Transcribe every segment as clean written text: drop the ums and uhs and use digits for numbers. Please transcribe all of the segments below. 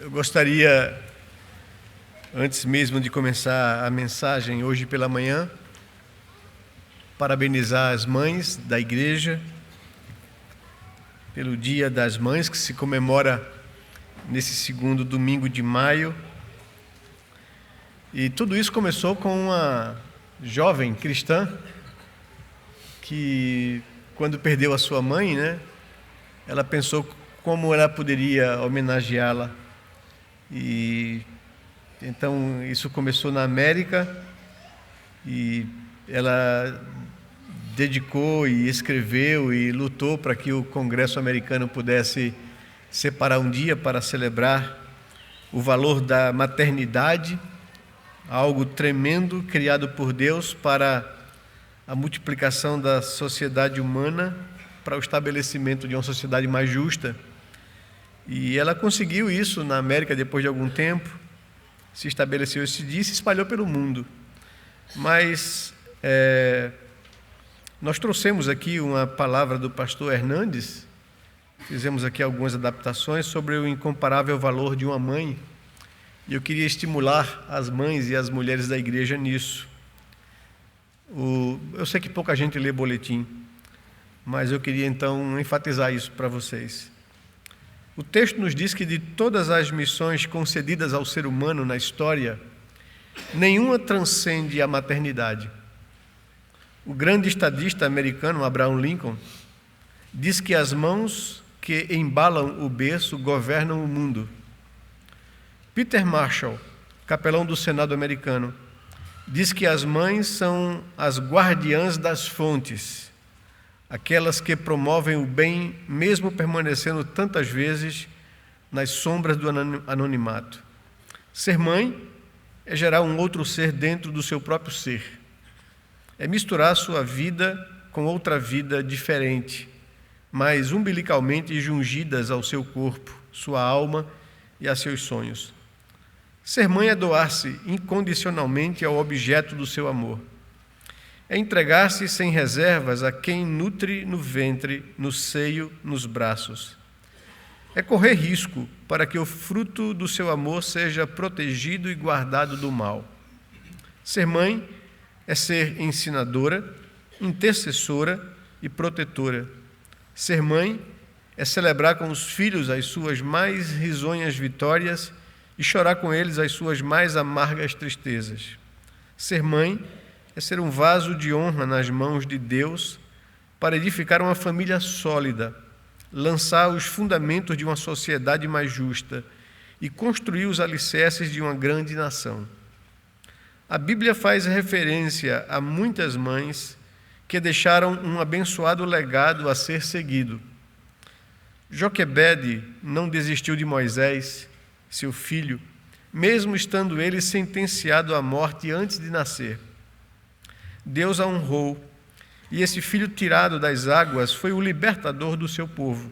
Eu gostaria, antes mesmo de começar a mensagem hoje pela manhã, parabenizar as mães da igreja pelo Dia das Mães, que se comemora nesse segundo domingo de maio. E tudo isso começou com uma jovem cristã que, quando perdeu a sua mãe, ela pensou como ela poderia homenageá-la. E então isso começou na América e ela dedicou e escreveu e lutou para que o Congresso americano pudesse separar um dia para celebrar o valor da maternidade, algo tremendo criado por Deus para a multiplicação da sociedade humana, para o estabelecimento de uma sociedade mais justa. E ela conseguiu isso na América depois de algum tempo, se estabeleceu esse dia e se espalhou pelo mundo. Mas nós trouxemos aqui uma palavra do pastor Hernandes, fizemos aqui algumas adaptações sobre o incomparável valor de uma mãe, e eu queria estimular as mães e as mulheres da igreja nisso. Eu sei que pouca gente lê boletim, mas eu queria então enfatizar isso para vocês. O texto nos diz que de todas as missões concedidas ao ser humano na história, nenhuma transcende a maternidade. O grande estadista americano Abraham Lincoln diz que as mãos que embalam o berço governam o mundo. Peter Marshall, capelão do Senado americano, diz que as mães são as guardiãs das fontes, aquelas que promovem o bem, mesmo permanecendo tantas vezes nas sombras do anonimato. Ser mãe é gerar um outro ser dentro do seu próprio ser. É misturar sua vida com outra vida diferente, mas umbilicalmente jungidas ao seu corpo, sua alma e a seus sonhos. Ser mãe é doar-se incondicionalmente ao objeto do seu amor. É entregar-se sem reservas a quem nutre no ventre, no seio, nos braços. É correr risco para que o fruto do seu amor seja protegido e guardado do mal. Ser mãe é ser ensinadora, intercessora e protetora. Ser mãe é celebrar com os filhos as suas mais risonhas vitórias e chorar com eles as suas mais amargas tristezas. Ser mãe é ser um vaso de honra nas mãos de Deus para edificar uma família sólida, lançar os fundamentos de uma sociedade mais justa e construir os alicerces de uma grande nação. A Bíblia faz referência a muitas mães que deixaram um abençoado legado a ser seguido. Joquebede não desistiu de Moisés, seu filho, mesmo estando ele sentenciado à morte antes de nascer. Deus a honrou, e esse filho tirado das águas foi o libertador do seu povo.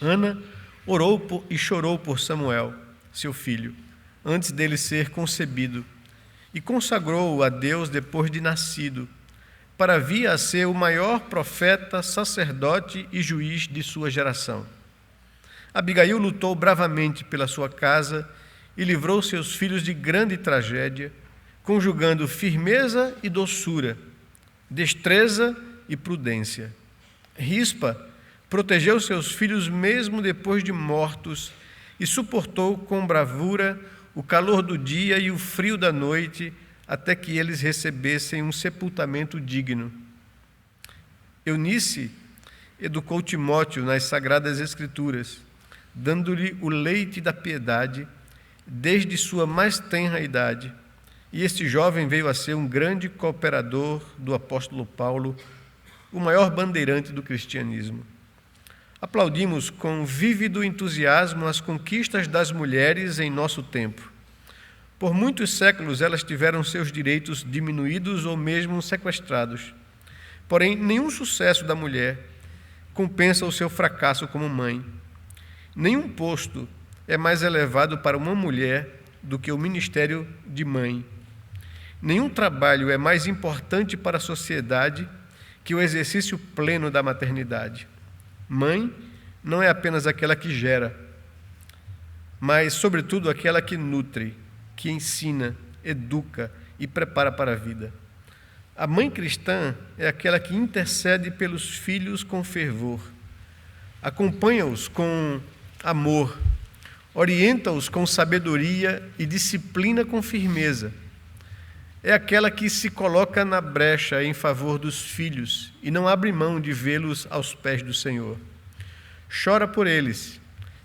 Ana orou e chorou por Samuel, seu filho, antes dele ser concebido, e consagrou-o a Deus depois de nascido, para vir a ser o maior profeta, sacerdote e juiz de sua geração. Abigail lutou bravamente pela sua casa e livrou seus filhos de grande tragédia, conjugando firmeza e doçura, destreza e prudência. Rispa protegeu seus filhos mesmo depois de mortos e suportou com bravura o calor do dia e o frio da noite até que eles recebessem um sepultamento digno. Eunice educou Timóteo nas Sagradas Escrituras, dando-lhe o leite da piedade desde sua mais tenra idade. E este jovem veio a ser um grande cooperador do apóstolo Paulo, o maior bandeirante do cristianismo. Aplaudimos com vívido entusiasmo as conquistas das mulheres em nosso tempo. Por muitos séculos elas tiveram seus direitos diminuídos ou mesmo sequestrados. Porém, nenhum sucesso da mulher compensa o seu fracasso como mãe. Nenhum posto é mais elevado para uma mulher do que o ministério de mãe. Nenhum trabalho é mais importante para a sociedade que o exercício pleno da maternidade. Mãe não é apenas aquela que gera, mas, sobretudo, aquela que nutre, que ensina, educa e prepara para a vida. A mãe cristã é aquela que intercede pelos filhos com fervor, acompanha-os com amor, orienta-os com sabedoria e disciplina com firmeza. É aquela que se coloca na brecha em favor dos filhos e não abre mão de vê-los aos pés do Senhor. Chora por eles,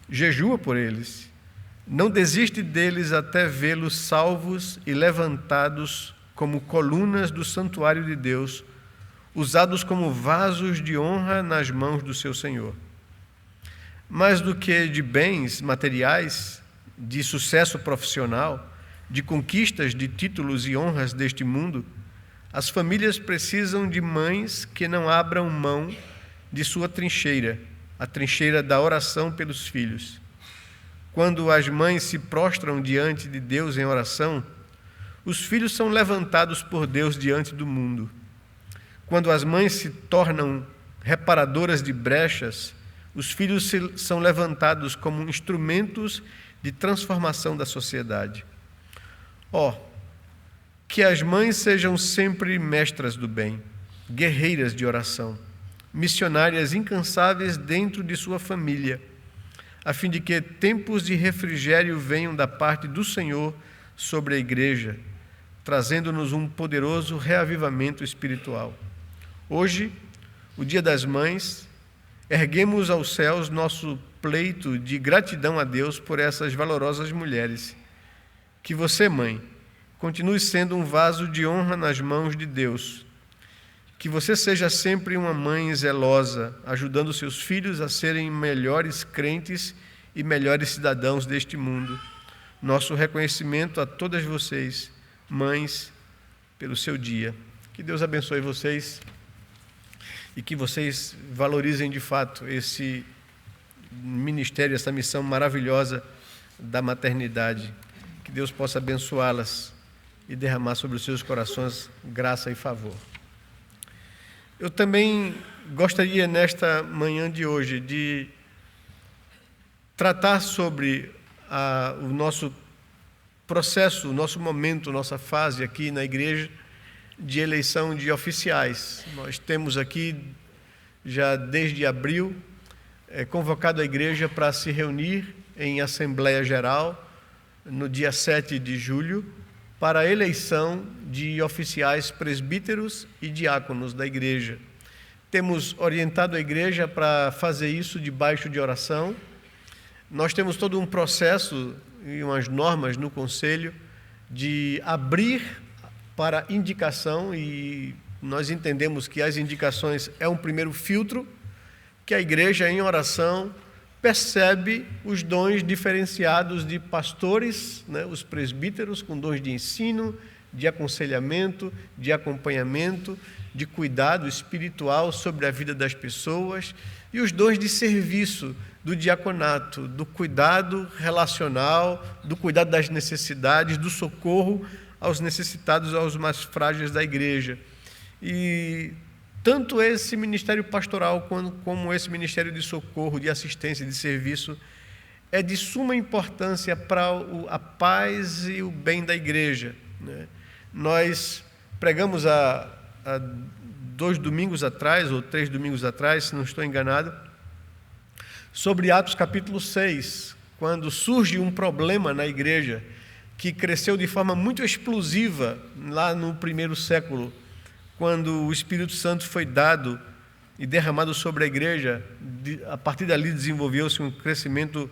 jejua por eles, não desiste deles até vê-los salvos e levantados como colunas do santuário de Deus, usados como vasos de honra nas mãos do seu Senhor. Mais do que de bens materiais, de sucesso profissional, de conquistas de títulos e honras deste mundo, as famílias precisam de mães que não abram mão de sua trincheira, a trincheira da oração pelos filhos. Quando as mães se prostram diante de Deus em oração, os filhos são levantados por Deus diante do mundo. Quando as mães se tornam reparadoras de brechas, os filhos são levantados como instrumentos de transformação da sociedade. Que as mães sejam sempre mestras do bem, guerreiras de oração, missionárias incansáveis dentro de sua família, a fim de que tempos de refrigério venham da parte do Senhor sobre a igreja, trazendo-nos um poderoso reavivamento espiritual. Hoje, o Dia das Mães, erguemos aos céus nosso pleito de gratidão a Deus por essas valorosas mulheres. Que você, mãe, continue sendo um vaso de honra nas mãos de Deus. Que você seja sempre uma mãe zelosa, ajudando seus filhos a serem melhores crentes e melhores cidadãos deste mundo. Nosso reconhecimento a todas vocês, mães, pelo seu dia. Que Deus abençoe vocês e que vocês valorizem de fato esse ministério, essa missão maravilhosa da maternidade. Que Deus possa abençoá-las e derramar sobre os seus corações graça e favor. Eu também gostaria, nesta manhã de hoje, de tratar sobre o nosso processo, o nosso momento, nossa fase aqui na igreja de eleição de oficiais. Nós temos aqui, já desde abril, convocado a igreja para se reunir em Assembleia Geral no dia 7 de julho, para a eleição de oficiais presbíteros e diáconos da igreja. Temos orientado a igreja para fazer isso debaixo de oração. Nós temos todo um processo e umas normas no conselho de abrir para indicação, e nós entendemos que as indicações é um primeiro filtro, que a igreja em oração percebe os dons diferenciados de pastores, os presbíteros com dons de ensino, de aconselhamento, de acompanhamento, de cuidado espiritual sobre a vida das pessoas, e os dons de serviço do diaconato, do cuidado relacional, do cuidado das necessidades, do socorro aos necessitados, aos mais frágeis da igreja. E tanto esse ministério pastoral como esse ministério de socorro, de assistência, de serviço, é de suma importância para a paz e o bem da igreja. Nós pregamos há 2 domingos atrás, ou 3 domingos atrás, se não estou enganado, sobre Atos capítulo 6, quando surge um problema na igreja que cresceu de forma muito explosiva lá no primeiro século, quando o Espírito Santo foi dado e derramado sobre a igreja. A partir dali desenvolveu-se um crescimento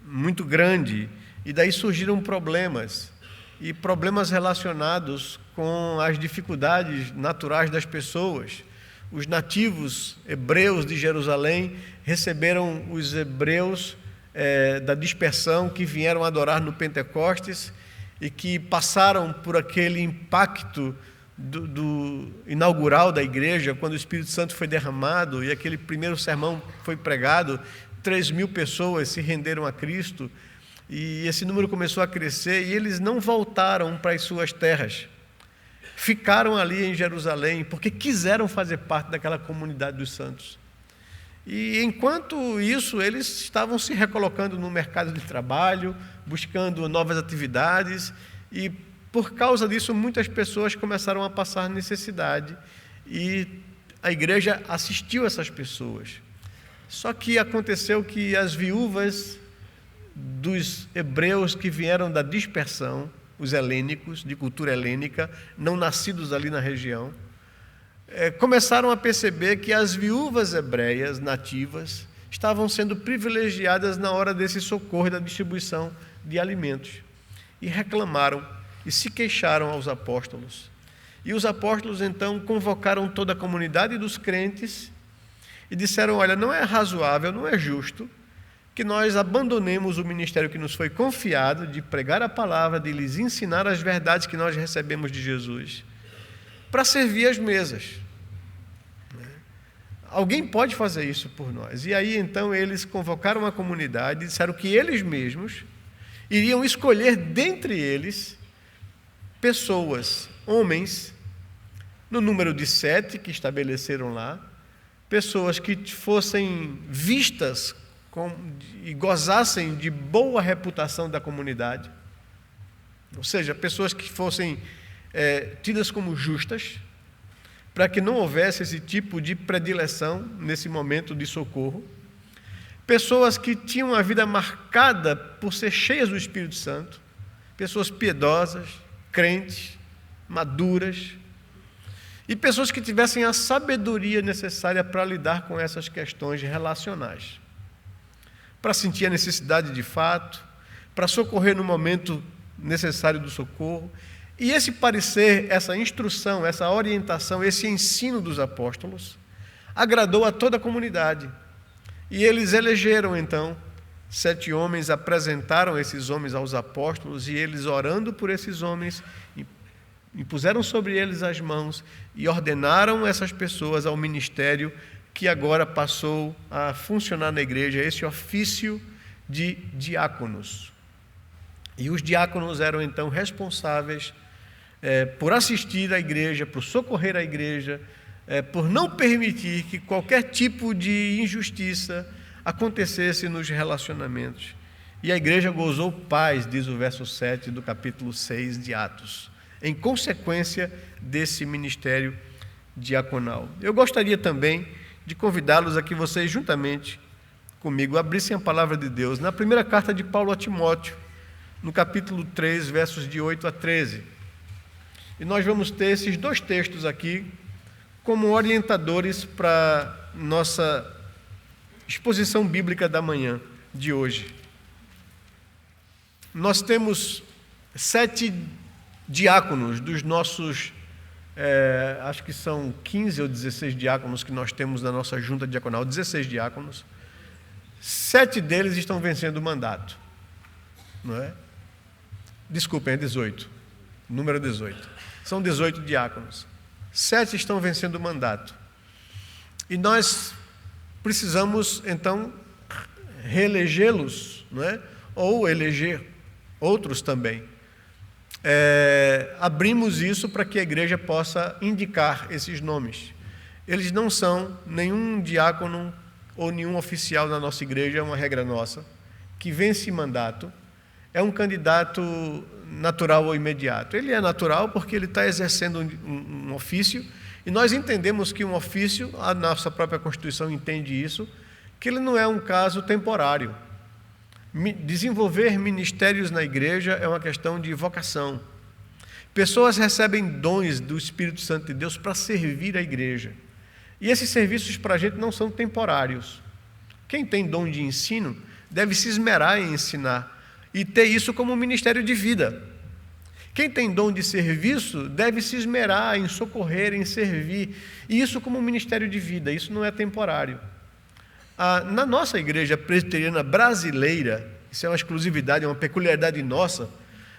muito grande, e daí surgiram problemas, e problemas relacionados com as dificuldades naturais das pessoas. Os nativos hebreus de Jerusalém receberam os hebreus da dispersão, que vieram adorar no Pentecostes e que passaram por aquele impacto do inaugural da igreja, quando o Espírito Santo foi derramado e aquele primeiro sermão foi pregado. 3.000 pessoas se renderam a Cristo, e esse número começou a crescer, e eles não voltaram para as suas terras, ficaram ali em Jerusalém, porque quiseram fazer parte daquela comunidade dos santos. E enquanto isso, eles estavam se recolocando no mercado de trabalho, buscando novas atividades, e por causa disso muitas pessoas começaram a passar necessidade, e a igreja assistiu essas pessoas. Só que aconteceu que as viúvas dos hebreus que vieram da dispersão, os helênicos, de cultura helênica, não nascidos ali na região, começaram a perceber que as viúvas hebreias nativas estavam sendo privilegiadas na hora desse socorro e da distribuição de alimentos. E reclamaram e se queixaram aos apóstolos. E os apóstolos então convocaram toda a comunidade dos crentes e disseram: olha, não é razoável, não é justo que nós abandonemos o ministério que nos foi confiado de pregar a palavra, de lhes ensinar as verdades que nós recebemos de Jesus, para servir as mesas. Alguém pode fazer isso por nós. E aí então eles convocaram a comunidade e disseram que eles mesmos iriam escolher dentre eles pessoas, homens, no número de 7 que estabeleceram lá, pessoas que fossem vistas e gozassem de boa reputação da comunidade, ou seja, pessoas que fossem tidas como justas, para que não houvesse esse tipo de predileção nesse momento de socorro, pessoas que tinham a vida marcada por ser cheias do Espírito Santo, pessoas piedosas, crentes, maduras, e pessoas que tivessem a sabedoria necessária para lidar com essas questões relacionais, para sentir a necessidade de fato, para socorrer no momento necessário do socorro. E esse parecer, essa instrução, essa orientação, esse ensino dos apóstolos agradou a toda a comunidade. E eles elegeram então 7 homens, apresentaram esses homens aos apóstolos, e eles, orando por esses homens, impuseram sobre eles as mãos e ordenaram essas pessoas ao ministério que agora passou a funcionar na igreja, esse ofício de diáconos. E os diáconos eram então responsáveis por assistir à igreja, por socorrer a igreja, por não permitir que qualquer tipo de injustiça acontecesse nos relacionamentos. E a igreja gozou paz, diz o verso 7 do capítulo 6 de Atos, em consequência desse ministério diaconal. Eu gostaria também de convidá-los a que vocês, juntamente comigo, abrissem a palavra de Deus na primeira carta de Paulo a Timóteo, no capítulo 3, versos de 8 a 13. E nós vamos ter esses 2 textos aqui como orientadores para nossa exposição bíblica da manhã de hoje. Nós temos 7 diáconos dos nossos, acho que são 15 ou 16 diáconos que nós temos na nossa junta diaconal, 16 diáconos. 7 deles estão vencendo o mandato, não é? Desculpem, é 18, número 18. São 18 diáconos. 7 estão vencendo o mandato. E nós precisamos, então, reelegê-los, não é? Ou eleger outros também. Abrimos isso para que a igreja possa indicar esses nomes. Eles não são nenhum diácono ou nenhum oficial da nossa igreja, é uma regra nossa, que vence mandato, é um candidato natural ou imediato. Ele é natural porque ele está exercendo um ofício, e nós entendemos que um ofício, a nossa própria Constituição entende isso, que ele não é um caso temporário. Desenvolver ministérios na igreja é uma questão de vocação. Pessoas recebem dons do Espírito Santo de Deus para servir a igreja. E esses serviços para a gente não são temporários. Quem tem dom de ensino deve se esmerar em ensinar e ter isso como um ministério de vida. Quem tem dom de serviço deve se esmerar em socorrer, em servir, e isso como um ministério de vida, isso não é temporário. Na nossa igreja presbiteriana brasileira, isso é uma exclusividade, é uma peculiaridade nossa,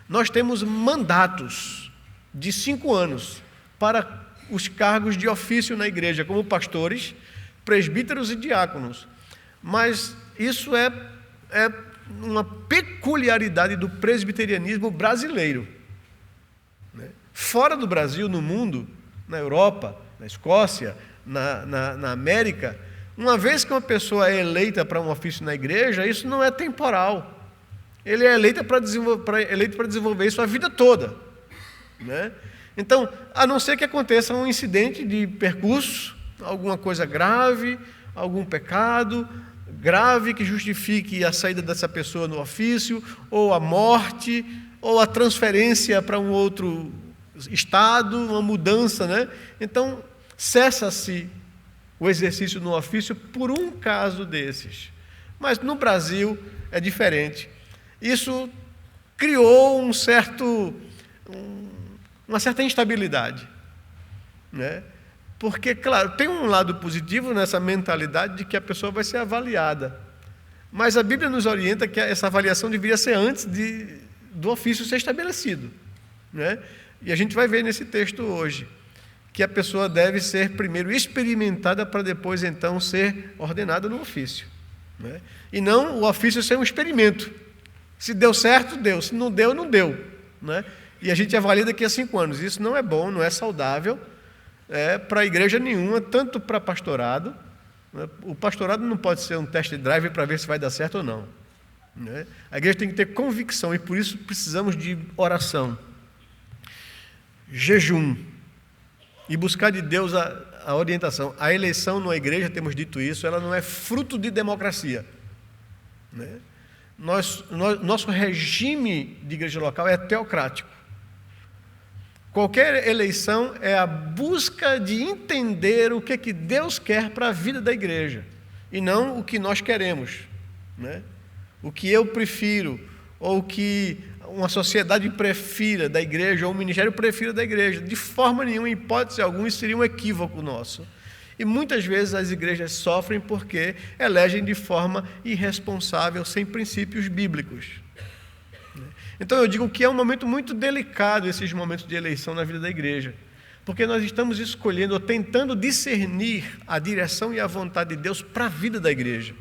nós temos mandatos de 5 anos para os cargos de ofício na igreja, como pastores, presbíteros e diáconos. Mas isso é uma peculiaridade do presbiterianismo brasileiro. Fora do Brasil, no mundo, na Europa, na Escócia, na América, uma vez que uma pessoa é eleita para um ofício na igreja, isso não é temporal. Ele é eleito para desenvolver isso a vida toda, né? Então, a não ser que aconteça um incidente de percurso, alguma coisa grave, algum pecado grave que justifique a saída dessa pessoa no ofício, ou a morte, ou a transferência para um outro estado, uma mudança, né? Então, cessa-se o exercício no ofício por um caso desses. Mas no Brasil é diferente. Isso criou uma certa instabilidade, né? Porque, claro, tem um lado positivo nessa mentalidade de que a pessoa vai ser avaliada. Mas a Bíblia nos orienta que essa avaliação deveria ser antes do ofício ser estabelecido, né? E a gente vai ver nesse texto hoje que a pessoa deve ser primeiro experimentada para depois, então, ser ordenada no ofício, né? E não o ofício ser um experimento. Se deu certo, deu. Se não deu, não deu, né? E a gente avalia daqui a 5 anos. Isso não é bom, não é saudável para a igreja nenhuma, tanto para pastorado, né? O pastorado não pode ser um test drive para ver se vai dar certo ou não, né? A igreja tem que ter convicção e por isso precisamos de oração, jejum e buscar de Deus a orientação. A eleição na igreja, temos dito isso, ela não é fruto de democracia, né? Nosso regime de igreja local é teocrático. Qualquer eleição é a busca de entender o que Deus quer para a vida da igreja, e não o que nós queremos, né? O que eu prefiro, ou o que uma sociedade prefira da igreja, ou um ministério prefira da igreja. De forma nenhuma, em hipótese alguma, isso seria um equívoco nosso. E muitas vezes as igrejas sofrem porque elegem de forma irresponsável, sem princípios bíblicos. Então eu digo que é um momento muito delicado esses momentos de eleição na vida da igreja, porque nós estamos escolhendo ou tentando discernir a direção e a vontade de Deus para a vida da igreja.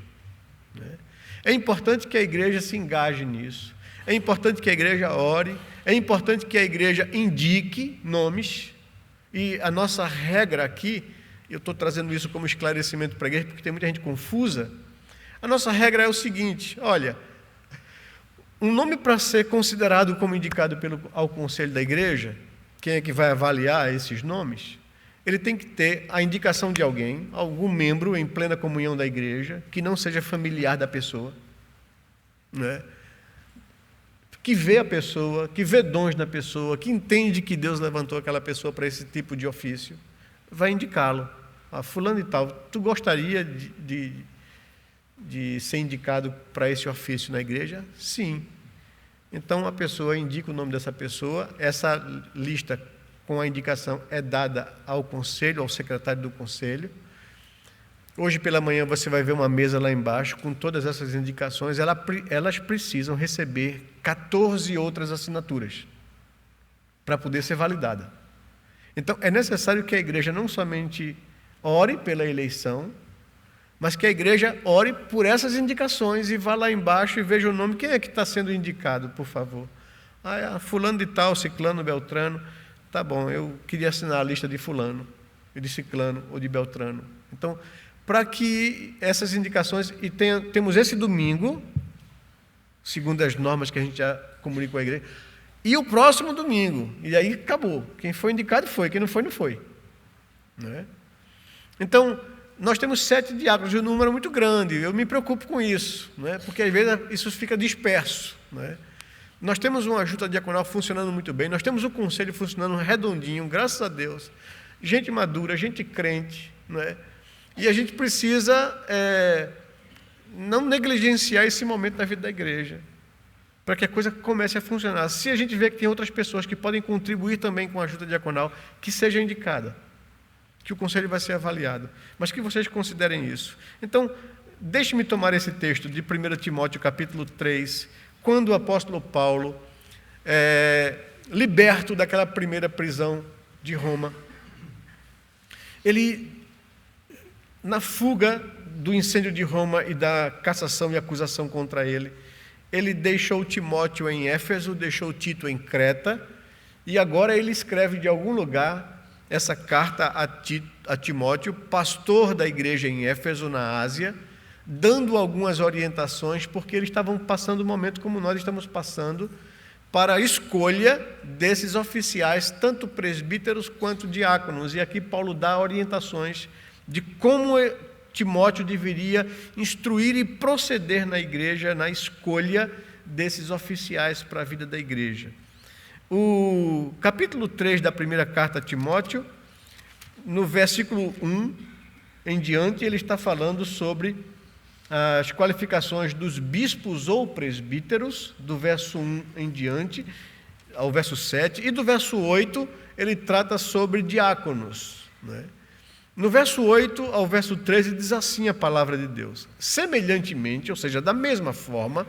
É importante que a igreja se engaje nisso, é importante que a igreja ore, é importante que a igreja indique nomes, e a nossa regra aqui, eu estou trazendo isso como esclarecimento para a igreja, porque tem muita gente confusa. A nossa regra é o seguinte: olha, um nome para ser considerado como indicado ao conselho da igreja, quem é que vai avaliar esses nomes? Ele tem que ter a indicação de alguém, algum membro em plena comunhão da igreja, que não seja familiar da pessoa, né? Que vê a pessoa, que vê dons na pessoa, que entende que Deus levantou aquela pessoa para esse tipo de ofício, vai indicá-lo. Fulano e tal, tu gostaria de ser indicado para esse ofício na igreja? Sim. Então a pessoa indica o nome dessa pessoa, essa lista com a indicação é dada ao conselho, ao secretário do conselho. Hoje pela manhã você vai ver uma mesa lá embaixo com todas essas indicações, elas precisam receber 14 outras assinaturas para poder ser validada. Então é necessário que a igreja não somente ore pela eleição, mas que a igreja ore por essas indicações e vá lá embaixo e veja o nome. Quem é que está sendo indicado, por favor? Fulano de tal, ciclano, beltrano. Tá bom, eu queria assinar a lista de fulano, de ciclano ou de beltrano. Então, para que essas indicações, e temos esse domingo, segundo as normas que a gente já comunicou à igreja, e o próximo domingo, e aí acabou. Quem foi indicado foi, quem não foi, não foi, né? Então, nós temos 7 diáconos, um número muito grande, eu me preocupo com isso, né? Porque às vezes isso fica disperso, né? Nós temos uma junta diaconal funcionando muito bem, nós temos um conselho funcionando redondinho, graças a Deus, gente madura, gente crente, né? E a gente precisa não negligenciar esse momento na vida da igreja, para que a coisa comece a funcionar. Se a gente vê que tem outras pessoas que podem contribuir também com a junta diaconal, que seja indicada, que o conselho vai ser avaliado, mas que vocês considerem isso. Então, deixe-me tomar esse texto de 1 Timóteo capítulo 3, quando o apóstolo Paulo, liberto daquela primeira prisão de Roma, ele, na fuga do incêndio de Roma e da cassação e acusação contra ele, ele deixou Timóteo em Éfeso, deixou Tito em Creta, e agora ele escreve de algum lugar essa carta a Timóteo, pastor da igreja em Éfeso, na Ásia, dando algumas orientações, porque eles estavam passando um momento como nós estamos passando, para a escolha desses oficiais, tanto presbíteros quanto diáconos. E aqui Paulo dá orientações de como Timóteo deveria instruir e proceder na igreja, na escolha desses oficiais para a vida da igreja. O capítulo 3 da primeira carta a Timóteo, no versículo 1 em diante, ele está falando sobre as qualificações dos bispos ou presbíteros, do verso 1 em diante, ao verso 7, e do verso 8 ele trata sobre diáconos, né? No verso 8 ao verso 13 diz assim a palavra de Deus: semelhantemente, ou seja, da mesma forma,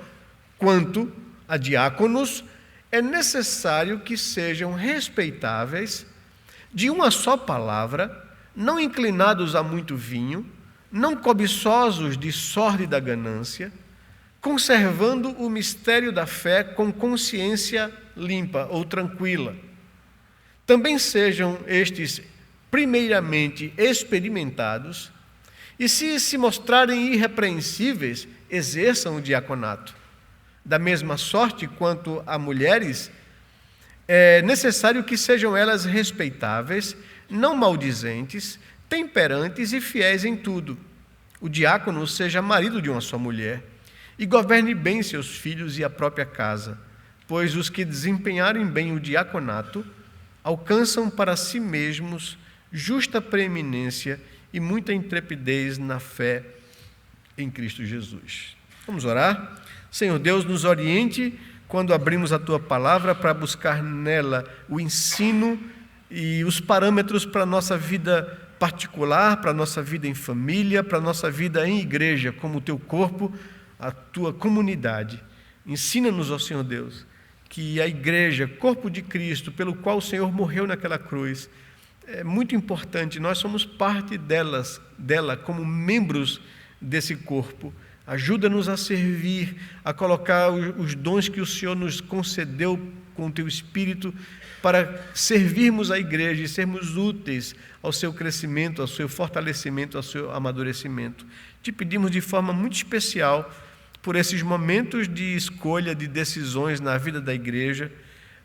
quanto a diáconos, é necessário que sejam respeitáveis, de uma só palavra, não inclinados a muito vinho, não cobiçosos de sórdida ganância, conservando o mistério da fé com consciência limpa ou tranquila. Também sejam estes primeiramente experimentados, e se mostrarem irrepreensíveis, exerçam o diaconato. Da mesma sorte quanto a mulheres, é necessário que sejam elas respeitáveis, não maldizentes, temperantes e fiéis em tudo. O diácono seja marido de uma só mulher e governe bem seus filhos e a própria casa, pois os que desempenharem bem o diaconato alcançam para si mesmos justa preeminência e muita intrepidez na fé em Cristo Jesus. Vamos orar? Senhor Deus, nos oriente quando abrimos a Tua palavra para buscar nela o ensino e os parâmetros para a nossa vida particular, para a nossa vida em família, para a nossa vida em igreja, como o Teu corpo, a Tua comunidade. Ensina-nos, ó Senhor Deus, que a igreja, corpo de Cristo, pelo qual o Senhor morreu naquela cruz, é muito importante. Nós somos parte dela como membros desse corpo. Ajuda-nos a servir, a colocar os dons que o Senhor nos concedeu com o Teu Espírito para servirmos a igreja e sermos úteis ao seu crescimento, ao seu fortalecimento, ao seu amadurecimento. Te pedimos de forma muito especial por esses momentos de escolha, de decisões na vida da igreja,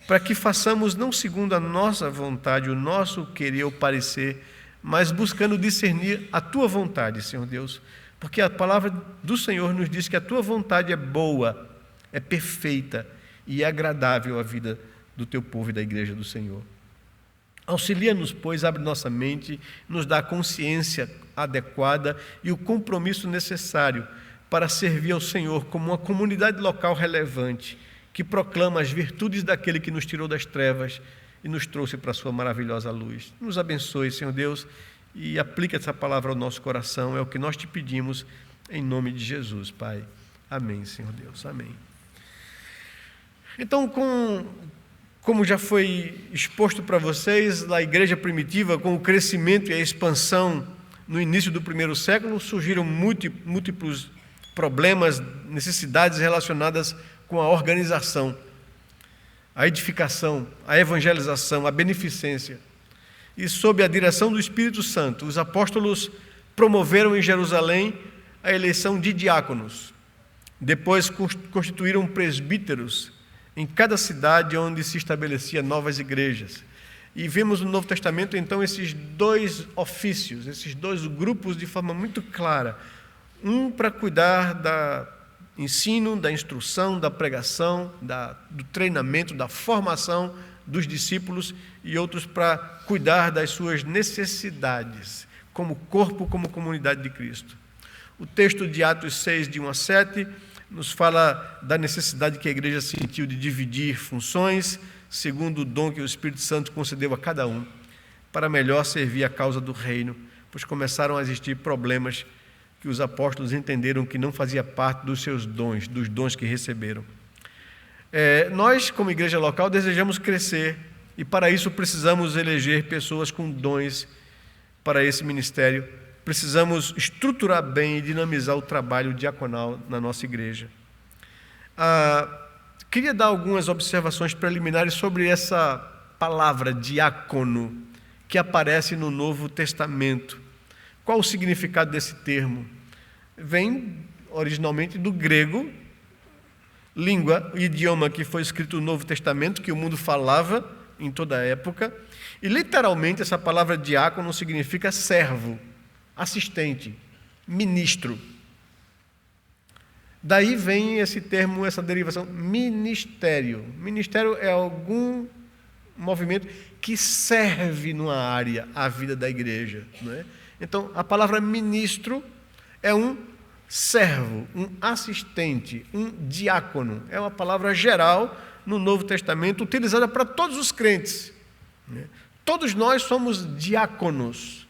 para que façamos não segundo a nossa vontade, o nosso querer ou parecer, mas buscando discernir a Tua vontade, Senhor Deus, porque a palavra do Senhor nos diz que a Tua vontade é boa, é perfeita e é agradável à vida do Teu povo e da igreja do Senhor. Auxilia-nos, pois, abre nossa mente, nos dá a consciência adequada e o compromisso necessário para servir ao Senhor como uma comunidade local relevante, que proclama as virtudes daquele que nos tirou das trevas e nos trouxe para a sua maravilhosa luz. Nos abençoe, Senhor Deus, e aplique essa palavra ao nosso coração. É o que nós te pedimos, em nome de Jesus, Pai. Amém, Senhor Deus. Amém. Então, como já foi exposto para vocês, na igreja primitiva, com o crescimento e a expansão no início do primeiro século, surgiram múltiplos problemas, necessidades relacionadas com a organização, a edificação, a evangelização, a beneficência. E sob a direção do Espírito Santo, os apóstolos promoveram em Jerusalém a eleição de diáconos. Depois constituíram presbíteros em cada cidade onde se estabelecia novas igrejas. E vemos no Novo Testamento, então, esses dois ofícios, esses dois grupos de forma muito clara. Um para cuidar da ensino, da instrução, da pregação, do treinamento, da formação dos discípulos, e outros para cuidar das suas necessidades, como corpo, como comunidade de Cristo. O texto de Atos 6, de 1 a 7, nos fala da necessidade que a igreja sentiu de dividir funções, segundo o dom que o Espírito Santo concedeu a cada um, para melhor servir a causa do reino, pois começaram a existir problemas que os apóstolos entenderam que não fazia parte dos seus dons, dos dons que receberam. Nós, como igreja local, desejamos crescer e para isso precisamos eleger pessoas com dons para esse ministério. Precisamos estruturar bem e dinamizar o trabalho diaconal na nossa igreja. Queria dar algumas observações preliminares sobre essa palavra diácono, que aparece no Novo Testamento. Qual o significado desse termo? Vem originalmente do grego, língua, idioma que foi escrito no Novo Testamento, que o mundo falava em toda a época, e literalmente essa palavra diácono significa servo, assistente, ministro. Daí vem esse termo, essa derivação, ministério. Ministério é algum movimento que serve numa área à vida da igreja, não é? Então, a palavra ministro é um servo, um assistente, um diácono. É uma palavra geral no Novo Testamento, utilizada para todos os crentes, né? Todos nós somos diáconos,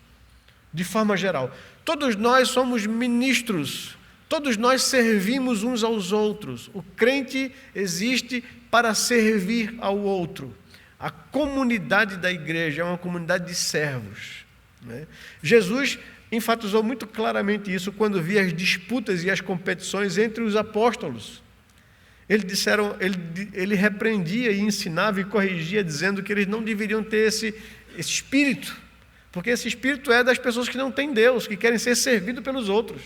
de forma geral. Todos nós somos ministros. Todos nós servimos uns aos outros. O crente existe para servir ao outro. A comunidade da igreja é uma comunidade de servos, né? Jesus enfatizou muito claramente isso quando via as disputas e as competições entre os apóstolos. Ele repreendia e ensinava e corrigia, dizendo que eles não deveriam ter esse espírito, porque esse espírito é das pessoas que não têm Deus, que querem ser servidos pelos outros.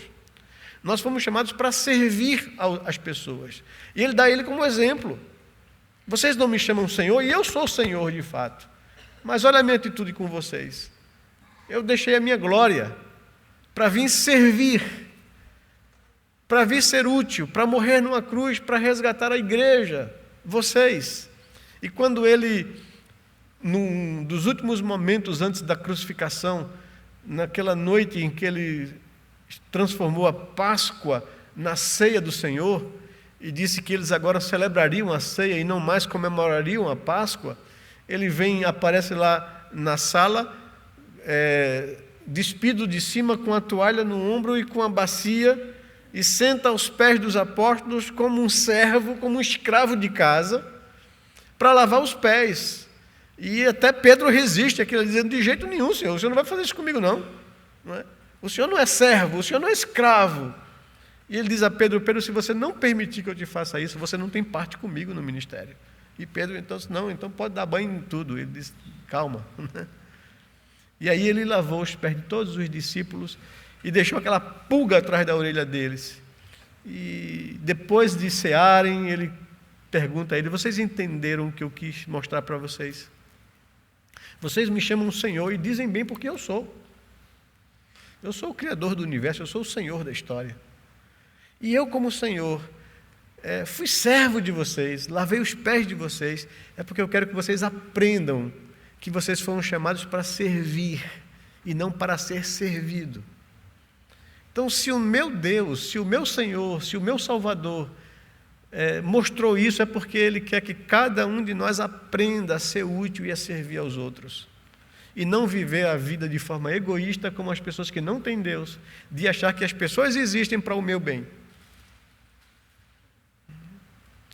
Nós fomos chamados para servir as pessoas. E ele dá ele como exemplo. Vocês não me chamam Senhor, e eu sou Senhor de fato. Mas olha a minha atitude com vocês. Eu deixei a minha glória para vir servir, para vir ser útil, para morrer numa cruz, para resgatar a igreja, vocês. E quando ele, num dos últimos momentos antes da crucificação, naquela noite em que ele transformou a Páscoa na ceia do Senhor, e disse que eles agora celebrariam a ceia e não mais comemorariam a Páscoa, ele aparece lá na sala, despido de cima, com a toalha no ombro e com a bacia, e senta aos pés dos apóstolos como um servo, como um escravo de casa, para lavar os pés. E até Pedro resiste aquilo, dizendo: de jeito nenhum, Senhor, o Senhor não vai fazer isso comigo, não é? O Senhor não é servo, o Senhor não é escravo. E ele diz a Pedro: Pedro, se você não permitir que eu te faça isso, você não tem parte comigo no ministério. E Pedro então disse: não, então pode dar banho em tudo. Ele disse: calma. E aí ele lavou os pés de todos os discípulos e deixou aquela pulga atrás da orelha deles. E depois de cearem, ele pergunta a ele: vocês entenderam o que eu quis mostrar para vocês? Vocês me chamam Senhor e dizem bem porque eu sou. Eu sou o Criador do universo, eu sou o Senhor da história. E eu, como Senhor, fui servo de vocês, lavei os pés de vocês, é porque eu quero que vocês aprendam que vocês foram chamados para servir e não para ser servido. Então, se o meu Deus, se o meu Senhor, se o meu Salvador mostrou isso, é porque Ele quer que cada um de nós aprenda a ser útil e a servir aos outros. E não viver a vida de forma egoísta como as pessoas que não têm Deus, de achar que as pessoas existem para o meu bem.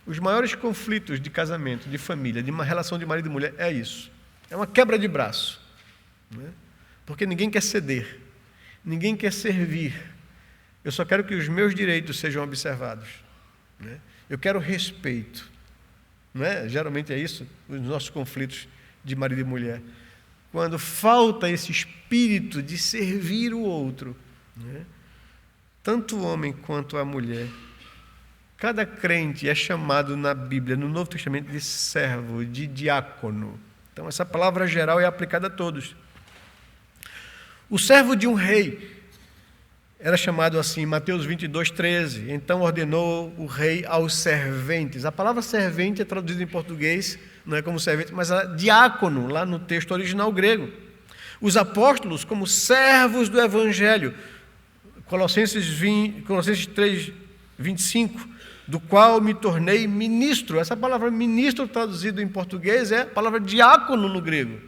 Os maiores conflitos de casamento, de família, de uma relação de marido e mulher, é isso. É uma quebra de braço, né? Porque ninguém quer ceder, ninguém quer servir. Eu só quero que os meus direitos sejam observados, né? Eu quero respeito, não é? Geralmente é isso, os nossos conflitos de marido e mulher. Quando falta esse espírito de servir o outro, né? Tanto o homem quanto a mulher. Cada crente é chamado na Bíblia, no Novo Testamento, de servo, de diácono. Então, essa palavra geral é aplicada a todos. O servo de um rei era chamado assim, Mateus 22:13. Então ordenou o rei aos serventes. A palavra servente é traduzida em português, não é como servente, mas é diácono, lá no texto original grego. Os apóstolos como servos do evangelho. Colossenses 3:25, do qual me tornei ministro. Essa palavra ministro, traduzido em português, é a palavra diácono no grego.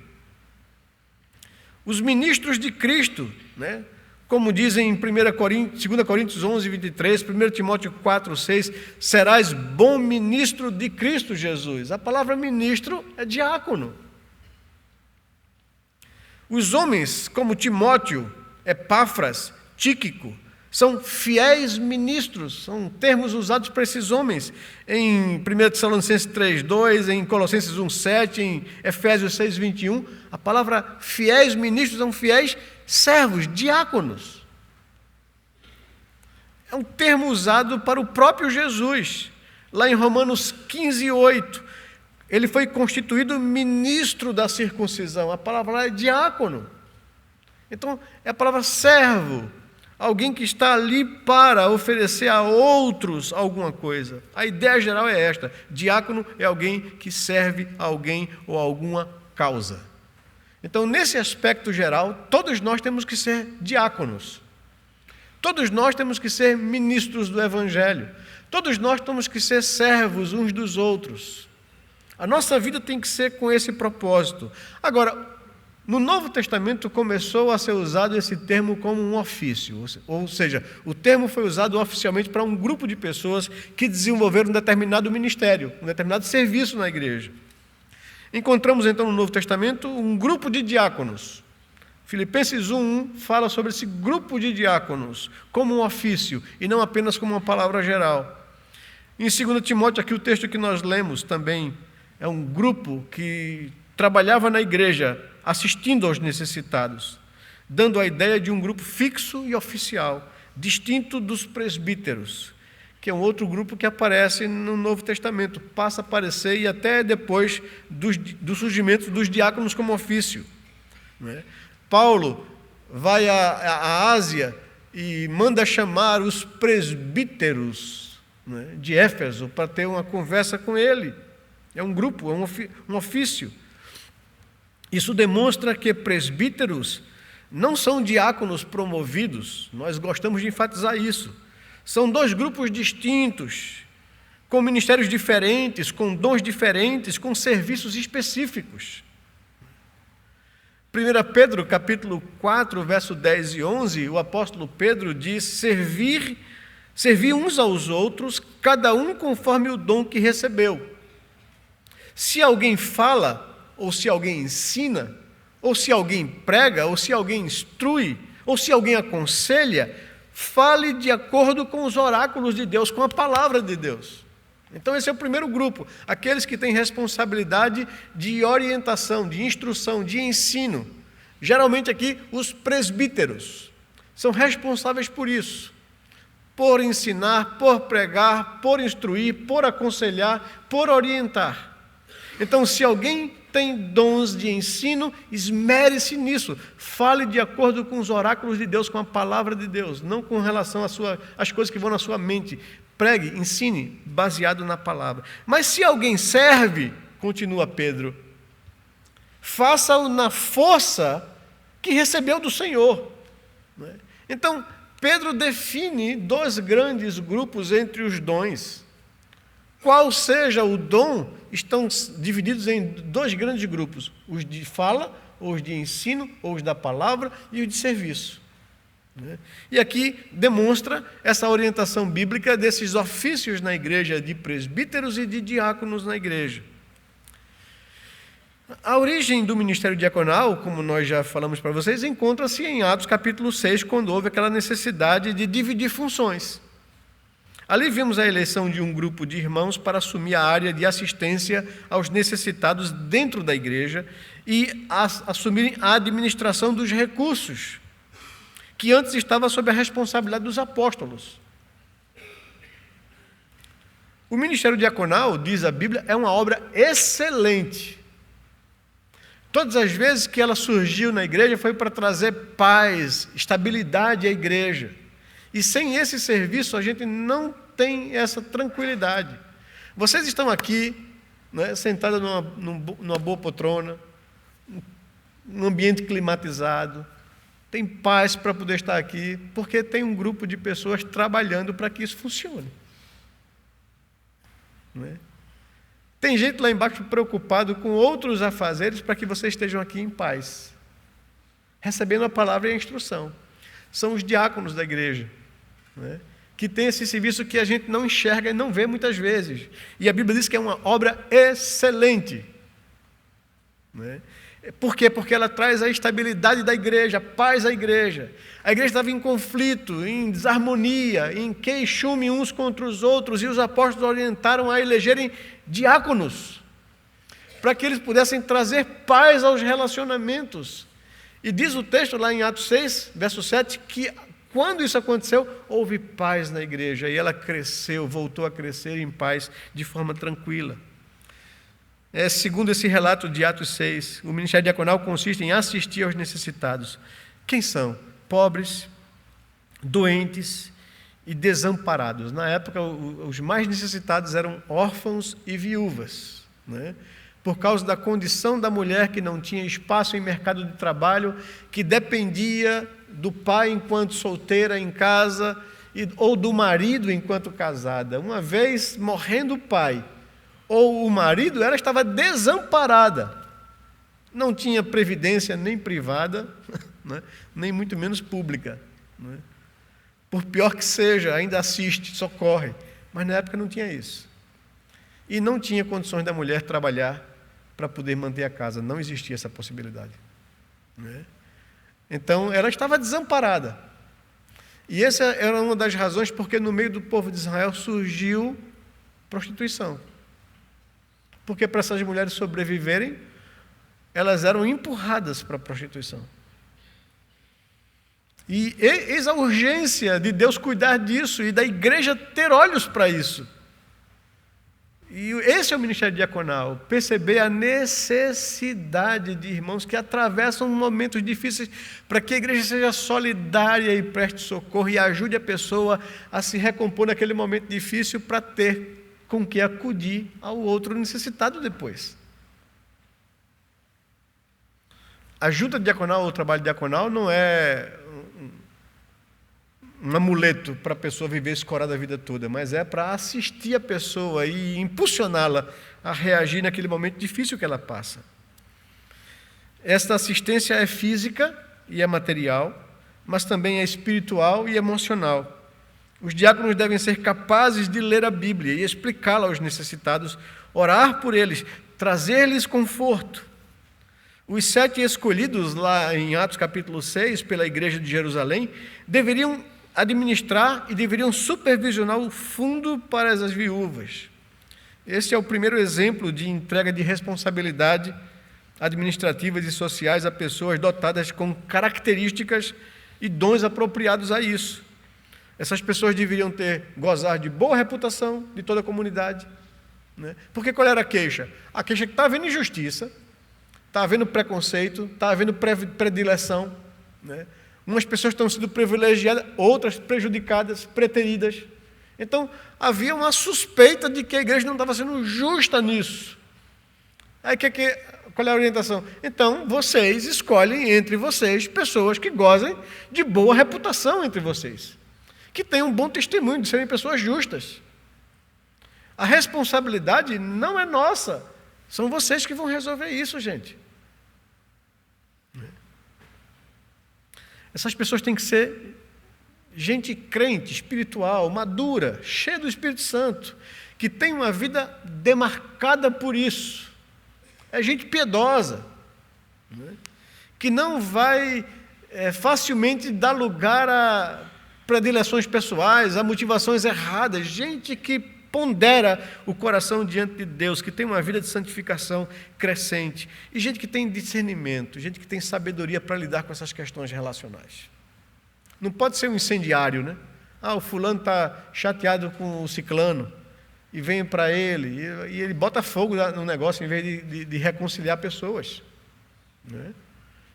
Os ministros de Cristo, né? Como dizem em 2 Coríntios 11:23, 1 Timóteo 4:6, serás bom ministro de Cristo Jesus. A palavra ministro é diácono. Os homens como Timóteo, Epáfras, Tíquico, São fiéis ministros, são termos usados para esses homens em 1 Tessalonicenses 3:2, em Colossenses 1:7, em Efésios 6:21. A palavra fiéis ministros são fiéis servos, diáconos. É um termo usado para o próprio Jesus. Lá em Romanos 15:8, ele foi constituído ministro da circuncisão. A palavra lá é diácono. Então, é a palavra servo. Alguém que está ali para oferecer a outros alguma coisa. A ideia geral é esta: diácono é alguém que serve a alguém ou a alguma causa. Então, nesse aspecto geral, todos nós temos que ser diáconos. Todos nós temos que ser ministros do Evangelho. Todos nós temos que ser servos uns dos outros. A nossa vida tem que ser com esse propósito. Agora, no Novo Testamento começou a ser usado esse termo como um ofício, ou seja, o termo foi usado oficialmente para um grupo de pessoas que desenvolveram um determinado ministério, um determinado serviço na igreja. Encontramos então no Novo Testamento um grupo de diáconos. Filipenses 1:1 fala sobre esse grupo de diáconos como um ofício e não apenas como uma palavra geral. Em 2 Timóteo, aqui o texto que nós lemos também é um grupo que trabalhava na igreja assistindo aos necessitados, dando a ideia de um grupo fixo e oficial, distinto dos presbíteros, que é um outro grupo que aparece no Novo Testamento, passa a aparecer e até depois do surgimento dos diáconos como ofício. Paulo vai à Ásia e manda chamar os presbíteros de Éfeso para ter uma conversa com ele. É um grupo, é um ofício. Isso demonstra que presbíteros não são diáconos promovidos, nós gostamos de enfatizar isso. São dois grupos distintos, com ministérios diferentes, com dons diferentes, com serviços específicos. 1 Pedro, capítulo 4, verso 10 e 11, o apóstolo Pedro diz: servir uns aos outros, cada um conforme o dom que recebeu. Se alguém fala, ou se alguém ensina, ou se alguém prega, ou se alguém instrui, ou se alguém aconselha, fale de acordo com os oráculos de Deus, com a palavra de Deus. Então esse é o primeiro grupo, aqueles que têm responsabilidade de orientação, de instrução, de ensino. Geralmente aqui os presbíteros são responsáveis por isso, por ensinar, por pregar, por instruir, por aconselhar, por orientar. Então, se alguém tem dons de ensino, esmere-se nisso. Fale de acordo com os oráculos de Deus, com a palavra de Deus, não com relação às coisas que vão na sua mente. Pregue, ensine, baseado na palavra. Mas se alguém serve, continua Pedro, faça-o na força que recebeu do Senhor. Então, Pedro define dois grandes grupos entre os dons. Qual seja o dom, estão divididos em dois grandes grupos: os de fala, ou os de ensino, ou os da palavra, e os de serviço. E aqui demonstra essa orientação bíblica desses ofícios na igreja, de presbíteros e de diáconos na igreja. A origem do ministério diaconal, como nós já falamos para vocês, encontra-se em Atos capítulo 6, quando houve aquela necessidade de dividir funções. Ali vimos a eleição de um grupo de irmãos para assumir a área de assistência aos necessitados dentro da igreja e assumirem a administração dos recursos, que antes estava sob a responsabilidade dos apóstolos. O ministério diaconal, diz a Bíblia, é uma obra excelente. Todas as vezes que ela surgiu na igreja foi para trazer paz, estabilidade à igreja. E sem esse serviço a gente não tem essa tranquilidade. Vocês estão aqui, sentados numa boa poltrona, num ambiente climatizado, tem paz para poder estar aqui, porque tem um grupo de pessoas trabalhando para que isso funcione. Tem gente lá embaixo preocupado com outros afazeres para que vocês estejam aqui em paz, recebendo a palavra e a instrução. São os diáconos da igreja, que tem esse serviço que a gente não enxerga e não vê muitas vezes. E a Bíblia diz que é uma obra excelente. Por quê? Porque ela traz a estabilidade da igreja, a paz à igreja. A igreja estava em conflito, em desarmonia, em queixume uns contra os outros, e os apóstolos orientaram a elegerem diáconos, para que eles pudessem trazer paz aos relacionamentos. E diz o texto lá em Atos 6, verso 7, que quando isso aconteceu, houve paz na igreja, e ela cresceu, voltou a crescer em paz, de forma tranquila. Segundo esse relato de Atos 6, o ministério diaconal consiste em assistir aos necessitados. Quem são? Pobres, doentes e desamparados. Na época, os mais necessitados eram órfãos e viúvas, né? Por causa da condição da mulher que não tinha espaço em mercado de trabalho, que dependia do pai enquanto solteira em casa, ou do marido enquanto casada. Uma vez morrendo o pai ou o marido, ela estava desamparada. Não tinha previdência nem privada, né? Nem muito menos pública, né? Por pior que seja, ainda assiste, socorre. Mas na época não tinha isso. E não tinha condições da mulher trabalhar para poder manter a casa. Não existia essa possibilidade, né? Então, ela estava desamparada. E essa era uma das razões porque no meio do povo de Israel surgiu prostituição. Porque para essas mulheres sobreviverem, elas eram empurradas para a prostituição. E eis a urgência de Deus cuidar disso e da igreja ter olhos para isso. E esse é o ministério diaconal, perceber a necessidade de irmãos que atravessam momentos difíceis para que a igreja seja solidária e preste socorro e ajude a pessoa a se recompor naquele momento difícil para ter com que acudir ao outro necessitado depois. A ajuda diaconal ou trabalho diaconal não é um amuleto para a pessoa viver escorada a vida toda, mas é para assistir a pessoa e impulsioná-la a reagir naquele momento difícil que ela passa. Esta assistência é física e é material, mas também é espiritual e emocional. Os diáconos devem ser capazes de ler a Bíblia e explicá-la aos necessitados, orar por eles, trazer-lhes conforto. Os 7 escolhidos lá em Atos capítulo 6, pela igreja de Jerusalém, deveriam administrar e deveriam supervisionar o fundo para as viúvas. Esse é o primeiro exemplo de entrega de responsabilidade administrativas e sociais a pessoas dotadas com características e dons apropriados a isso. Essas pessoas deveriam gozar de boa reputação de toda a comunidade, né? Porque qual era a queixa? A queixa é que está havendo injustiça, está havendo preconceito, está havendo predileção, né? Umas pessoas estão sendo privilegiadas, outras prejudicadas, preteridas. Então, havia uma suspeita de que a igreja não estava sendo justa nisso. Aí, qual é a orientação? Então, vocês escolhem entre vocês pessoas que gozem de boa reputação entre vocês, que tenham um bom testemunho de serem pessoas justas. A responsabilidade não é nossa, são vocês que vão resolver isso, gente. Essas pessoas têm que ser gente crente, espiritual, madura, cheia do Espírito Santo, que tem uma vida demarcada por isso. É gente piedosa, né? Que não vai facilmente dar lugar a predileções pessoais, a motivações erradas. Gente que pondera o coração diante de Deus, que tem uma vida de santificação crescente, e gente que tem discernimento, gente que tem sabedoria para lidar com essas questões relacionais. Não pode ser um incendiário, né? O fulano está chateado com o ciclano, e vem para ele, e ele bota fogo no negócio em vez de reconciliar pessoas, né?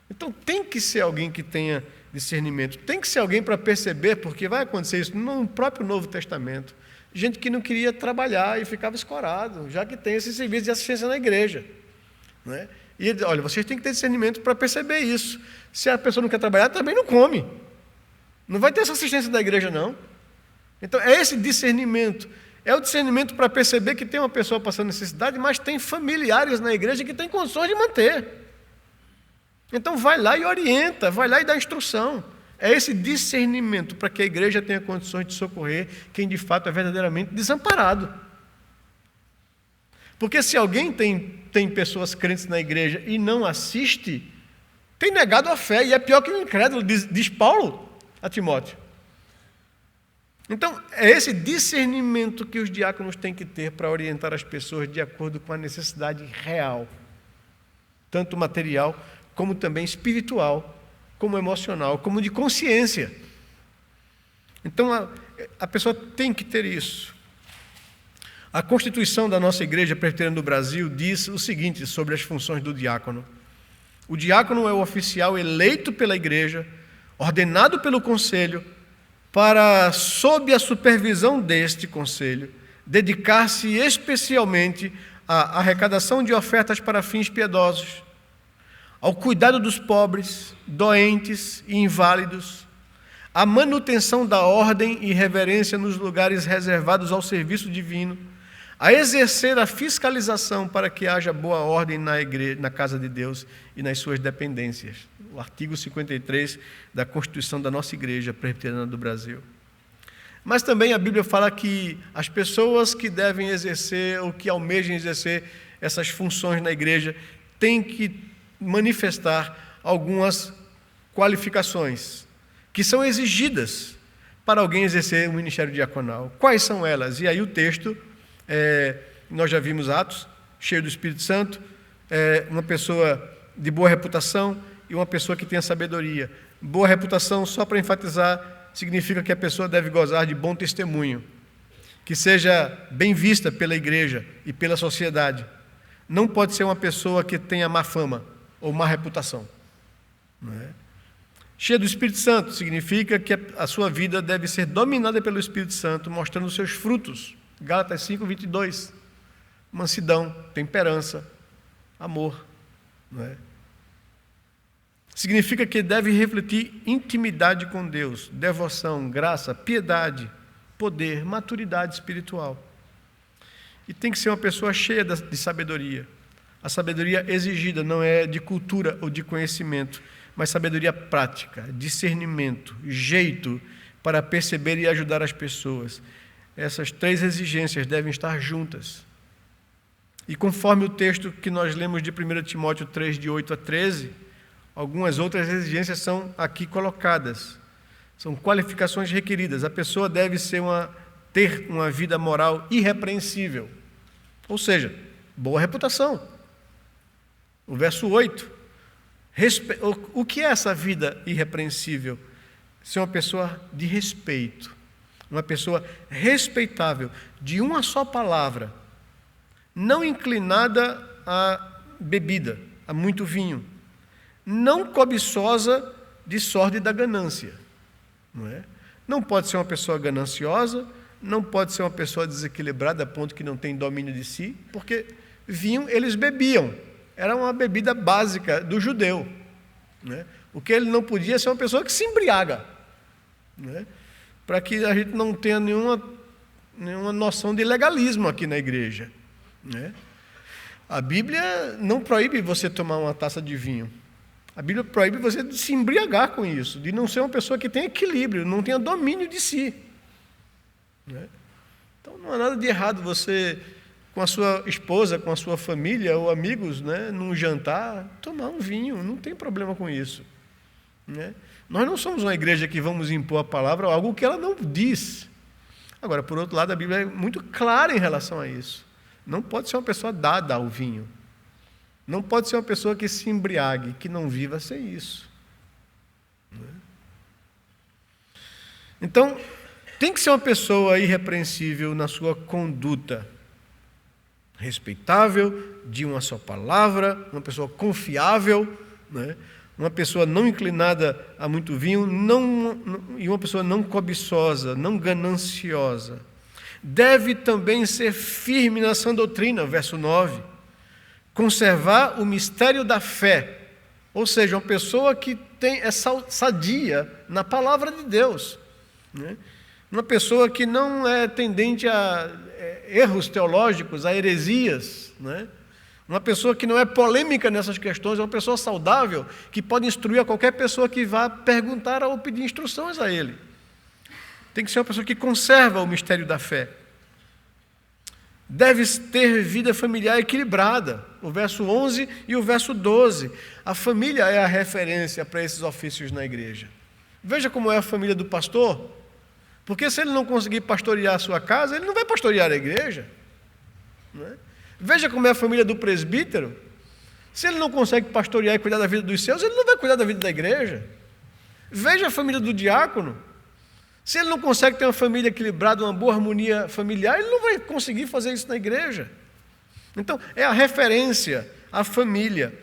Então tem que ser alguém que tenha discernimento, tem que ser alguém para perceber, porque vai acontecer isso no próprio Novo Testamento. Gente que não queria trabalhar e ficava escorado, já que tem esse serviço de assistência na igreja, né? E ele diz, olha, vocês têm que ter discernimento para perceber isso. Se a pessoa não quer trabalhar, também não come. Não vai ter essa assistência da igreja, não. Então, é esse discernimento. É o discernimento para perceber que tem uma pessoa passando necessidade, mas tem familiares na igreja que têm condições de manter. Então, vai lá e orienta, vai lá e dá instrução. É esse discernimento para que a igreja tenha condições de socorrer quem de fato é verdadeiramente desamparado. Porque se alguém tem pessoas crentes na igreja e não assiste, tem negado a fé, e é pior que o incrédulo, diz Paulo a Timóteo. Então, é esse discernimento que os diáconos têm que ter para orientar as pessoas de acordo com a necessidade real, tanto material, como também espiritual, como emocional, como de consciência. Então, a pessoa tem que ter isso. A Constituição da nossa Igreja Presbiteriana do Brasil diz o seguinte sobre as funções do diácono. O diácono é o oficial eleito pela igreja, ordenado pelo conselho, para, sob a supervisão deste conselho, dedicar-se especialmente à arrecadação de ofertas para fins piedosos, ao cuidado dos pobres, doentes e inválidos, à manutenção da ordem e reverência nos lugares reservados ao serviço divino, a exercer a fiscalização para que haja boa ordem na igreja, na casa de Deus e nas suas dependências. O artigo 53 da Constituição da nossa Igreja Presbiteriana do Brasil. Mas também a Bíblia fala que as pessoas que devem exercer ou que almejam exercer essas funções na igreja têm que manifestar algumas qualificações que são exigidas para alguém exercer o ministério diaconal. Quais são elas? E aí o texto, nós já vimos Atos, cheio do Espírito Santo, uma pessoa de boa reputação e uma pessoa que tenha sabedoria. Boa reputação, só para enfatizar, significa que a pessoa deve gozar de bom testemunho, que seja bem vista pela igreja e pela sociedade. Não pode ser uma pessoa que tenha má fama ou má reputação. Não é? Cheia do Espírito Santo significa que a sua vida deve ser dominada pelo Espírito Santo, mostrando os seus frutos. Gálatas 5:22. Mansidão, temperança, amor. Não é? Significa que deve refletir intimidade com Deus, devoção, graça, piedade, poder, maturidade espiritual. E tem que ser uma pessoa cheia de sabedoria. A sabedoria exigida não é de cultura ou de conhecimento, mas sabedoria prática, discernimento, jeito para perceber e ajudar as pessoas. Essas três exigências devem estar juntas. E conforme o texto que nós lemos de 1 Timóteo 3, de 8 a 13, algumas outras exigências são aqui colocadas. São qualificações requeridas. A pessoa deve ter uma vida moral irrepreensível. Ou seja, boa reputação. O verso 8. O que é essa vida irrepreensível? Ser uma pessoa de respeito. Uma pessoa respeitável, de uma só palavra. Não inclinada à bebida, a muito vinho. Não cobiçosa de sorte da ganância. Não é? Não pode ser uma pessoa gananciosa, não pode ser uma pessoa desequilibrada a ponto que não tem domínio de si, porque vinho eles bebiam, era uma bebida básica do judeu. Não é? O que ele não podia ser uma pessoa que se embriaga. Não é? Para que a gente não tenha nenhuma noção de legalismo aqui na igreja. Não é? A Bíblia não proíbe você tomar uma taça de vinho. A Bíblia proíbe você de se embriagar com isso, de não ser uma pessoa que tenha equilíbrio, não tenha domínio de si. Né? Então não há nada de errado você, com a sua esposa, com a sua família ou amigos, né, num jantar, tomar um vinho, não tem problema com isso. Né? Nós não somos uma igreja que vamos impor a palavra ou algo que ela não diz. Agora, por outro lado, a Bíblia é muito clara em relação a isso. Não pode ser uma pessoa dada ao vinho. Não pode ser uma pessoa que se embriague, que não viva sem isso. Então, tem que ser uma pessoa irrepreensível na sua conduta. Respeitável, de uma só palavra, uma pessoa confiável, né? Uma pessoa não inclinada a muito vinho, e uma pessoa não cobiçosa, não gananciosa. Deve também ser firme na sã doutrina, verso 9. Conservar o mistério da fé, ou seja, uma pessoa que é sadia na palavra de Deus, né? Uma pessoa que não é tendente a erros teológicos, a heresias, né? Uma pessoa que não é polêmica nessas questões, é uma pessoa saudável, que pode instruir a qualquer pessoa que vá perguntar ou pedir instruções a ele. Tem que ser uma pessoa que conserva o mistério da fé. deve ter vida familiar equilibrada. O verso 11 e o verso 12. A família é a referência para esses ofícios na igreja. Veja como é a família do pastor. Porque se ele não conseguir pastorear a sua casa, ele não vai pastorear a igreja. Não é? Veja como é a família do presbítero. Se ele não consegue pastorear e cuidar da vida dos seus, ele não vai cuidar da vida da igreja. Veja a família do diácono. Se ele não consegue ter uma família equilibrada, uma boa harmonia familiar, ele não vai conseguir fazer isso na igreja. Então, é a referência à família.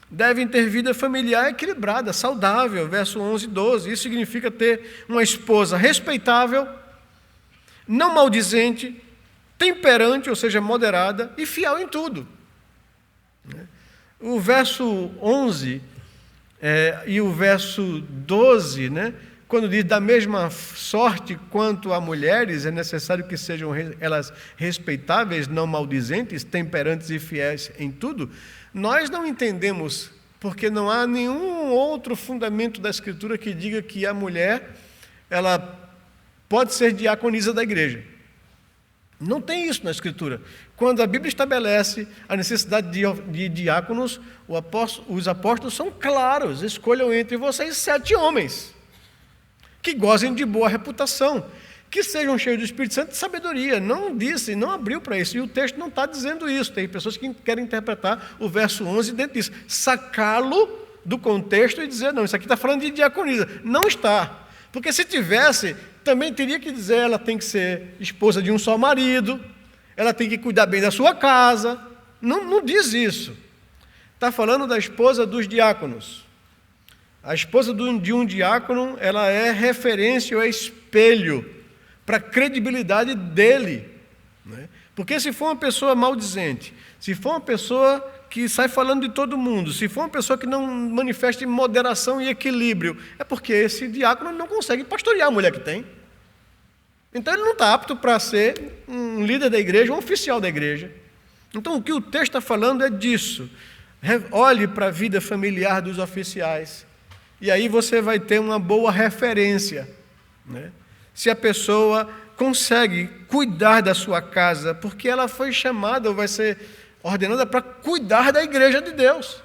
Devem ter vida familiar equilibrada, saudável, verso 11 e 12. Isso significa ter uma esposa respeitável, não maldizente, temperante, ou seja, moderada, e fiel em tudo. O verso 11 e o verso 12, quando diz da mesma sorte quanto a mulheres, é necessário que sejam elas respeitáveis, não maldizentes, temperantes e fiéis em tudo, nós não entendemos, porque não há nenhum outro fundamento da Escritura que diga que a mulher ela pode ser diaconisa da igreja. Não tem isso na Escritura. Quando a Bíblia estabelece a necessidade de diáconos, os apóstolos são claros: escolham entre vocês 7 homens que gozem de boa reputação, que sejam cheios do Espírito Santo e de sabedoria. Não disse, não abriu para isso, e o texto não está dizendo isso. Tem pessoas que querem interpretar o verso 11 dentro disso, sacá-lo do contexto e dizer, não, isso aqui está falando de diaconisa. Não está, porque se tivesse, também teria que dizer, ela tem que ser esposa de um só marido, ela tem que cuidar bem da sua casa. Não diz isso. Está falando da esposa dos diáconos. A esposa de um diácono, ela é referência ou é espelho para a credibilidade dele. Porque se for uma pessoa maldizente, se for uma pessoa que sai falando de todo mundo, se for uma pessoa que não manifesta moderação e equilíbrio, é porque esse diácono não consegue pastorear a mulher que tem. Então ele não está apto para ser um líder da igreja, um oficial da igreja. Então o que o texto está falando é disso. Olhe para a vida familiar dos oficiais, e aí você vai ter uma boa referência, se a pessoa consegue cuidar da sua casa, porque ela foi chamada ou vai ser ordenada para cuidar da igreja de Deus.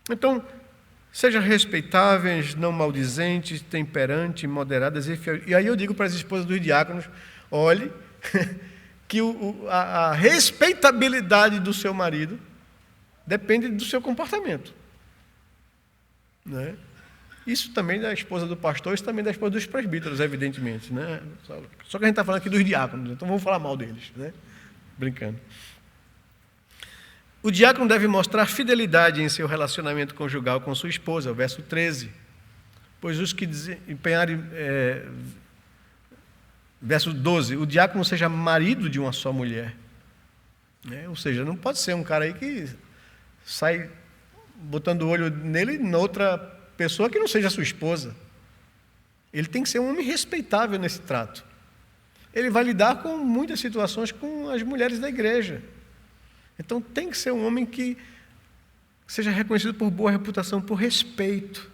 Então, sejam respeitáveis, não maldizentes, temperantes, moderadas e fiéis. E aí eu digo para as esposas dos diáconos, olhe, que a respeitabilidade do seu marido depende do seu comportamento. Isso também da esposa do pastor, isso também da esposa dos presbíteros, evidentemente. Só que a gente está falando aqui dos diáconos, então vamos falar mal deles. Brincando. O diácono deve mostrar fidelidade em seu relacionamento conjugal com sua esposa, o verso 13. Pois os que empenharem... verso 12. O diácono seja marido de uma só mulher. Ou seja, não pode ser um cara aí que sai botando o olho nele e noutra pessoa que não seja sua esposa. Ele tem que ser um homem respeitável nesse trato. Ele vai lidar com muitas situações com as mulheres da igreja. Então tem que ser um homem que seja reconhecido por boa reputação, por respeito,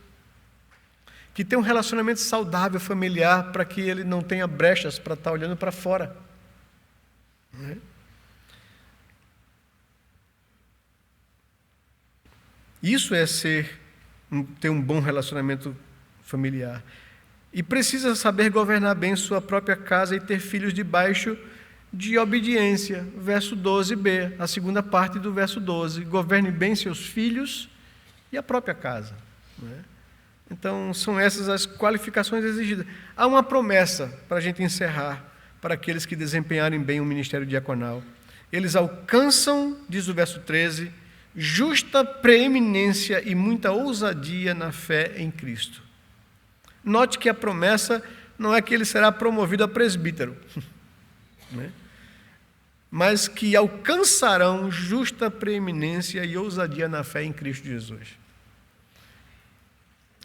que tenha um relacionamento saudável, familiar, para que ele não tenha brechas para estar olhando para fora. Isso é ter um bom relacionamento familiar. E precisa saber governar bem sua própria casa e ter filhos debaixo de obediência. Verso 12b, a segunda parte do verso 12. Governe bem seus filhos e a própria casa. Então, são essas as qualificações exigidas. Há uma promessa, para a gente encerrar, para aqueles que desempenharem bem o ministério diaconal. Eles alcançam, diz o verso 13, justa preeminência e muita ousadia na fé em Cristo. Note que a promessa não é que ele será promovido a presbítero, mas que alcançarão justa preeminência e ousadia na fé em Cristo Jesus.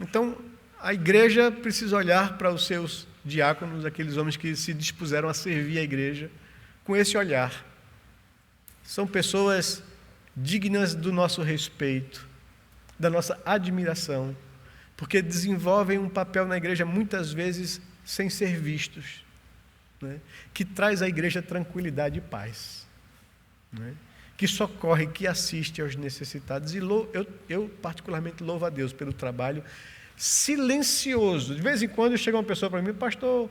Então, a igreja precisa olhar para os seus diáconos, aqueles homens que se dispuseram a servir a igreja, com esse olhar. São pessoas dignas do nosso respeito, da nossa admiração, porque desenvolvem um papel na igreja muitas vezes sem ser vistos. né, que traz à igreja tranquilidade e paz, né, que socorre, que assiste aos necessitados. E eu particularmente louvo a Deus pelo trabalho silencioso. De vez em quando chega uma pessoa para mim: pastor,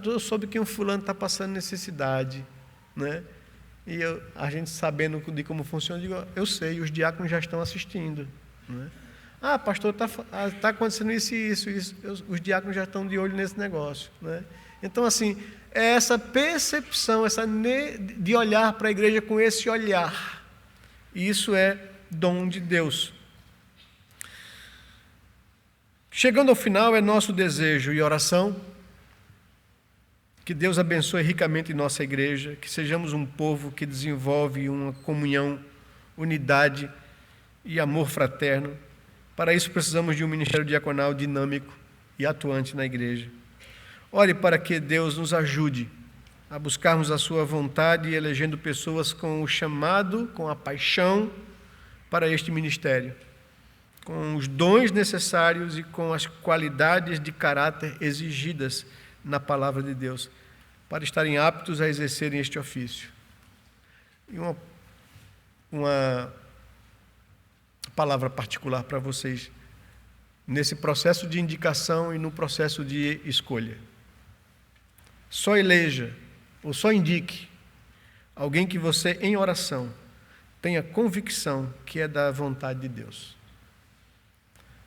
eu soube que um fulano está passando necessidade, né? E a gente sabendo de como funciona, eu digo: eu sei, os diáconos já estão assistindo, né? Pastor, está acontecendo isso e isso, os diáconos já estão de olho nesse negócio, né? Então, assim, é essa percepção, de olhar para a igreja com esse olhar. E isso é dom de Deus. Chegando ao final, é nosso desejo e oração que Deus abençoe ricamente nossa igreja, que sejamos um povo que desenvolve uma comunhão, unidade e amor fraterno. Para isso precisamos de um ministério diaconal dinâmico e atuante na igreja. Ore para que Deus nos ajude a buscarmos a sua vontade, elegendo pessoas com o chamado, com a paixão para este ministério, com os dons necessários e com as qualidades de caráter exigidas na palavra de Deus, para estarem aptos a exercerem este ofício. E uma palavra particular para vocês, nesse processo de indicação e no processo de escolha. Só eleja, ou só indique, alguém que você, em oração, tenha convicção que é da vontade de Deus.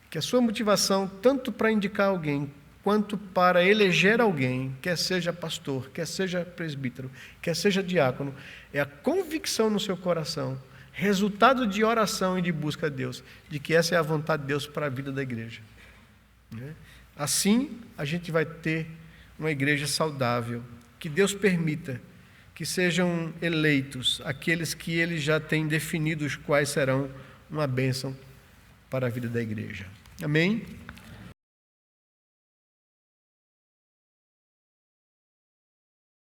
Que a sua motivação, tanto para indicar alguém, quanto para eleger alguém, quer seja pastor, quer seja presbítero, quer seja diácono, é a convicção no seu coração, resultado de oração e de busca a Deus, de que essa é a vontade de Deus para a vida da igreja. Assim, a gente vai ter uma igreja saudável, que Deus permita que sejam eleitos aqueles que Ele já tem definido os quais serão uma bênção para a vida da igreja. Amém?